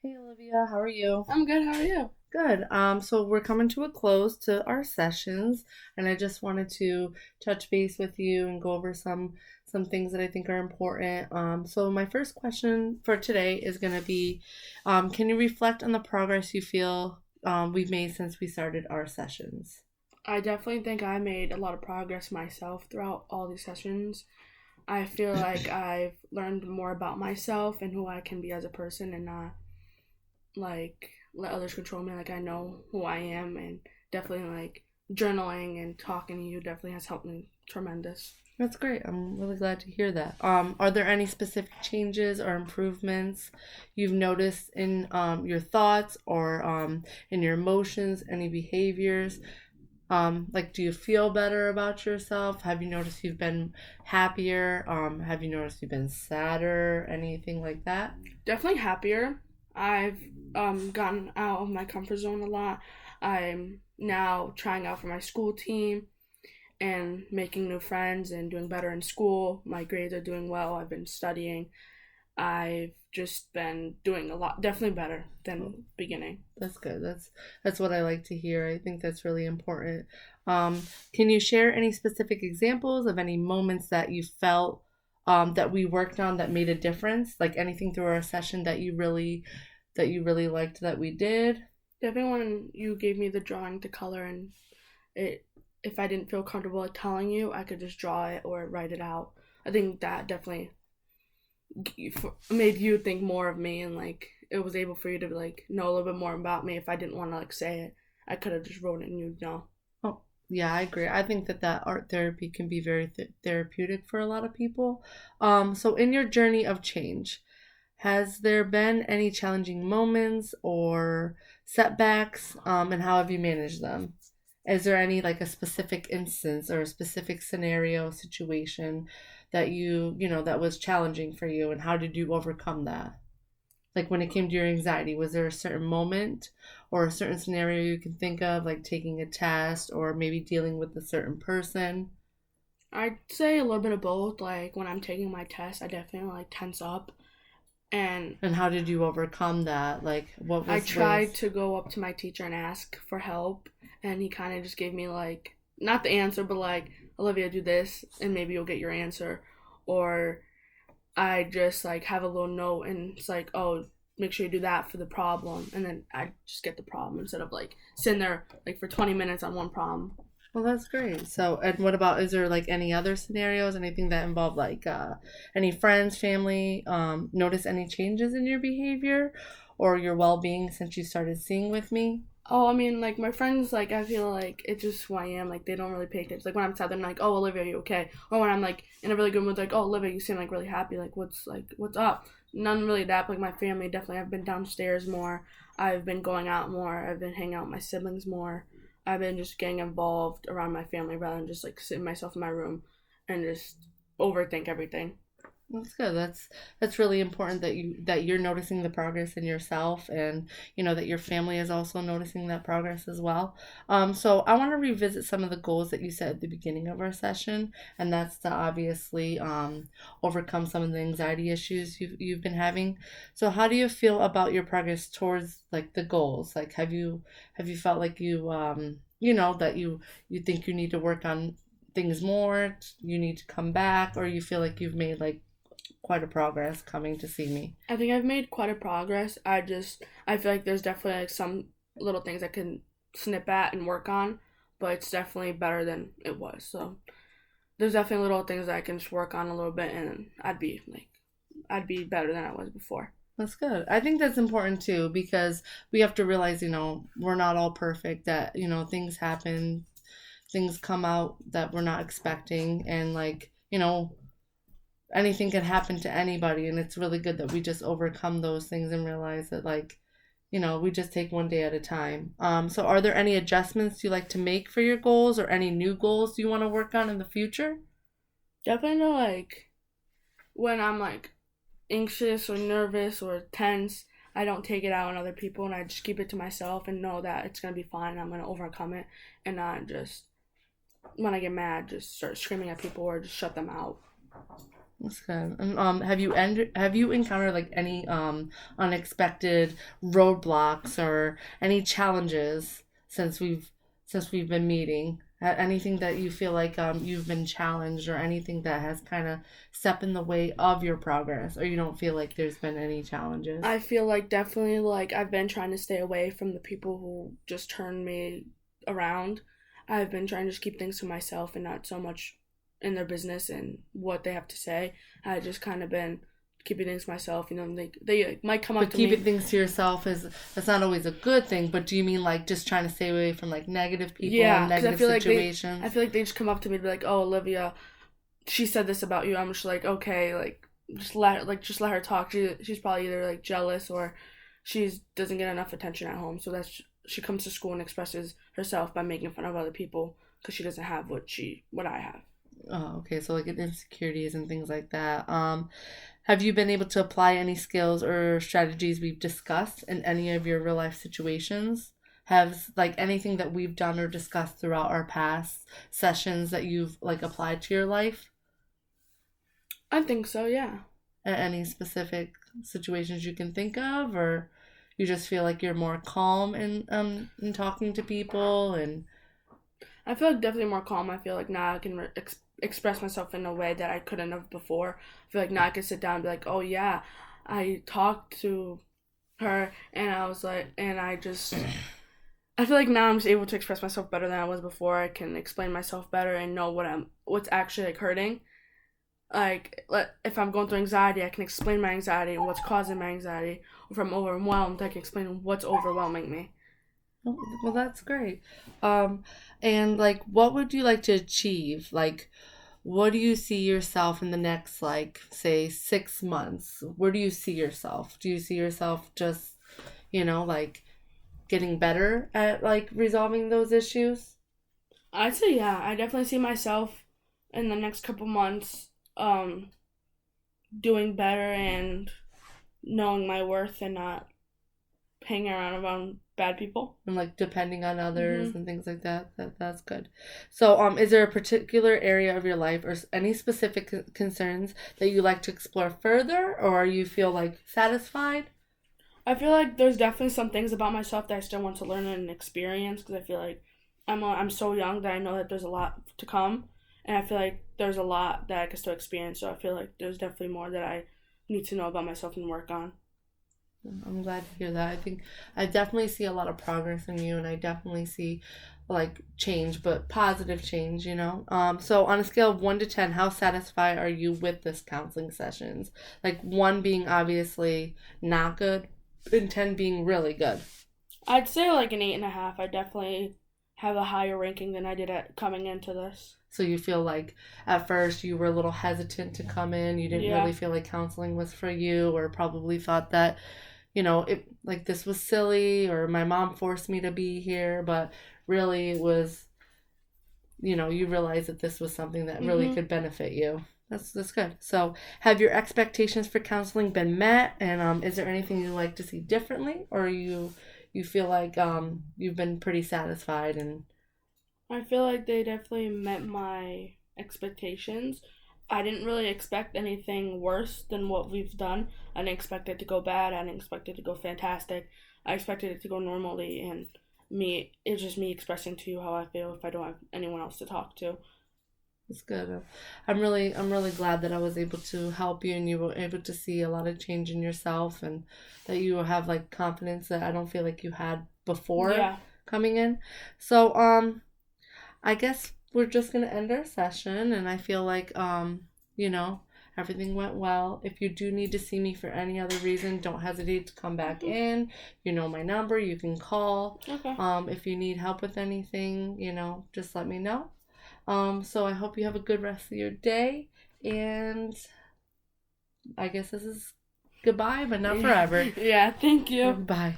Hey Olivia, how are you? I'm good. How are you? Good. So we're coming to a close to our sessions, and I just wanted to touch base with you and go over some things that I think are important. So my first question for today is going to be, can you reflect on the progress you feel we've made since we started our sessions? I definitely think I made a lot of progress myself throughout all these sessions. I feel like I've learned more about myself and who I can be as a person and not like let others control me. Like I know who I am and definitely like journaling and talking to you definitely has helped me tremendous. That's great. I'm really glad to hear that. Are there any specific changes or improvements you've noticed in your thoughts or in your emotions, any behaviors? Like, do you feel better about yourself? Have you noticed you've been happier? Have you noticed you've been sadder? Anything like that? Definitely happier. I've gotten out of my comfort zone a lot. I'm now trying out for my school team and making new friends and doing better in school. My grades are doing well. I've been studying. I've just been doing a lot, definitely better Oh, than beginning. that's good. That's what I like to hear. I think that's really important. Can you share any specific examples of any moments that you felt that we worked on that made a difference? Like anything through our session that you really liked that we did? Definitely when you gave me the drawing to color and it, if I didn't feel comfortable telling you, I could just draw it or write it out. I think that definitely made you think more of me and like it was able for you to like know a little bit more about me. If I didn't want to like say it, I could have just wrote it and you'd know. Oh, yeah, I agree. I think that art therapy can be very therapeutic for a lot of people. So in your journey of change, has there been any challenging moments or setbacks, and how have you managed them? Is there any like a specific instance or a specific scenario, situation that that was challenging for you, and how did you overcome that? Like when it came to your anxiety, was there a certain moment or a certain scenario you can think of, like taking a test or maybe dealing with a certain person? I'd say a little bit of both. Like when I'm taking my test, I definitely like tense up and And how did you overcome that? Like what I was tried ways? to go up to my teacher and ask for help, and he kind of just gave me like not the answer, but like Olivia, do this, and maybe you'll get your answer. Or I just like have a little note, and it's like, oh, make sure you do that for the problem, and then I just get the problem instead of like sitting there like for 20 minutes on one problem. Well, that's great. So, and what about, is there like any other scenarios, anything that involve like any friends, family, notice any changes in your behavior or your well-being since you started seeing with me? Oh, I mean, like my friends, like I feel like it's just who I am. Like they don't really pay attention. Like when I'm sad, they're like, "Oh, Olivia, are you okay?" Or when I'm like in a really good mood, like, "Oh, Olivia, you seem like really happy. What's up?" None really that. But, like my family, definitely, I've been downstairs more. I've been going out more. I've been hanging out with my siblings more. I've been just getting involved around my family rather than just like sitting myself in my room and just overthink everything. That's good. That's really important that you're noticing the progress in yourself, and that your family is also noticing that progress as well. So I want to revisit some of the goals that you said at the beginning of our session, and that's to obviously overcome some of the anxiety issues you've been having. So how do you feel about your progress towards like the goals? Like have you felt like that you think you need to work on things more, you need to come back, or you feel like you've made like quite a progress coming to see me? I think I've made quite a progress. I feel like there's definitely like some little things I can snip at and work on, but it's definitely better than it was. So there's definitely little things that I can just work on a little bit, and I'd be better than I was before. That's good. I think that's important too, because we have to realize, we're not all perfect, that, things happen, things come out that we're not expecting, and like, anything can happen to anybody, and it's really good that we just overcome those things and realize that like, we just take one day at a time. So are there any adjustments you like to make for your goals, or any new goals you want to work on in the future? Definitely know like when I'm like anxious or nervous or tense, I don't take it out on other people and I just keep it to myself and know that it's gonna be fine and I'm gonna overcome it and not just when I get mad just start screaming at people or just shut them out. That's good. And have you encountered like any unexpected roadblocks or any challenges since we've been meeting? Anything that you feel like you've been challenged or anything that has kind of stepped in the way of your progress, or you don't feel like there's been any challenges? I feel like definitely like I've been trying to stay away from the people who just turn me around. I've been trying to just keep things to myself and not so much in their business and what they have to say. I just kind of been keeping things to myself. You know, they might come up But to me. keeping things to yourself is that's not always a good thing. But do you mean like just trying to stay away from like negative people Yeah, and because negative situations? I feel like they just come up to me and be like, "Oh, Olivia, she said this about you." I'm just like, okay, just let her talk. She's probably either like jealous or she doesn't get enough attention at home. So she comes to school and expresses herself by making fun of other people because she doesn't have what I have. Oh, okay. So like insecurities and things like that. Have you been able to apply any skills or strategies we've discussed in any of your real life situations? Has like anything that we've done or discussed throughout our past sessions that you've like applied to your life? I think so. Yeah. Any specific situations you can think of, or you just feel like you're more calm in talking to people and I feel like definitely more calm. I feel like now I can express myself in a way that I couldn't have before. I feel like now I can sit down and be like, oh yeah, I talked to her and I was like, and I feel like now I'm just able to express myself better than I was before. I can explain myself better and know what's actually like hurting. If I'm going through anxiety, I can explain my anxiety and what's causing my anxiety. Or if I'm overwhelmed, I can explain what's overwhelming me. oh, well, that's great. Um, and like, what would you like to achieve? Like, what do you see yourself in the next, like, say, 6 months? Where do you see yourself? Do you see yourself just, like getting better at like resolving those issues? I'd say yeah. I definitely see myself in the next couple months um doing better and knowing my worth and not hanging around bad people. And like depending on others Mhm. and things like that. That's good. So, is there a particular area of your life or any specific concerns that you like to explore further, or you feel like satisfied? I feel like there's definitely some things about myself that I still want to learn and experience because I feel like I'm so young that I know that there's a lot to come, and I feel like there's a lot that I can still experience. So I feel like there's definitely more that I need to know about myself and work on. I'm glad to hear that. I think I definitely see a lot of progress in you, and I definitely see like change, but positive change. So on a scale of 1 to 10, how satisfied are you with this counseling sessions? Like one being obviously not good, and 10 being really good. I'd say like an 8.5. I definitely have a higher ranking than I did at coming into this. So you feel like at first you were a little hesitant to come in. You didn't Yeah. really feel like counseling was for you, or probably thought that, it like this was silly, or my mom forced me to be here, but really it was, you realized that this was something that really Mhm. could benefit you. That's good. So, have your expectations for counseling been met, and is there anything you'd like to see differently, or you feel like you've been pretty satisfied and I feel like they definitely met my expectations. I didn't really expect anything worse than what we've done. I didn't expect it to go bad. I didn't expect it to go fantastic. I expected it to go normally, and it's just me expressing to you how I feel if I don't have anyone else to talk to. it's good. I'm really glad that I was able to help you and you were able to see a lot of change in yourself and that you have like confidence that I don't feel like you had before Yeah. coming in. So, I guess we're just gonna end our session, and I feel like you know, everything went well. If you do need to see me for any other reason, don't hesitate to come back Mhm. in. You know my number. You can call. Okay. If you need help with anything, just let me know. So I hope you have a good rest of your day, and I guess this is goodbye, but not forever. Yeah. Thank you. Bye.